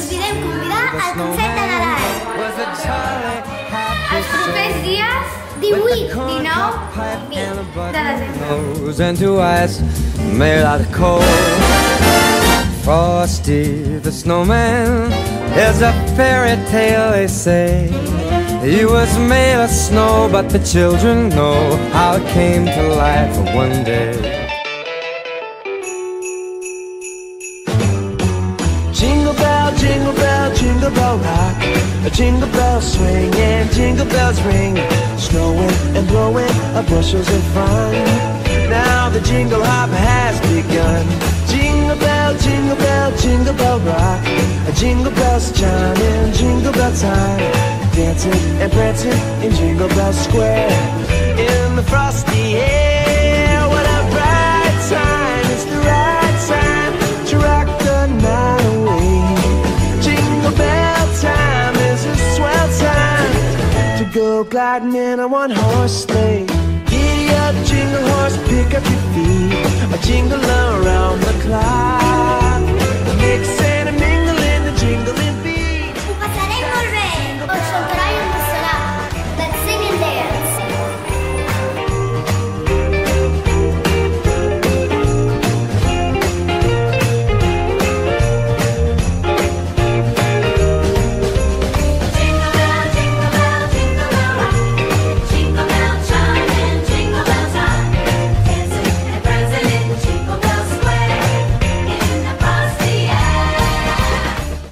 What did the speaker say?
us volem convidar al concert de Nadal. was a jolly happy Els propers dies 18, 19, 20 de desembre. nose and to ice made out of coal. Frosty the snowman is a fairy tale, they say. He was made of snow, but the children know how it came to life one day. Jingle bell, jingle bell rock. A jingle bell swing and jingle bells ring. Snowing and blowing bushels of fun. Now the jingle hop has begun. Jingle bell, jingle bell rock. Jingle bells chiming, jingle bell time. Dancing and prancing in Jingle Bell Square. In the frosty air, what a bright time. It's the right time to rock the night away. Jingle bell time is a swell time to go gliding in a one-horse sleigh. Giddy up, jingle horse, pick up your feet. A jingle around the clock. Mix it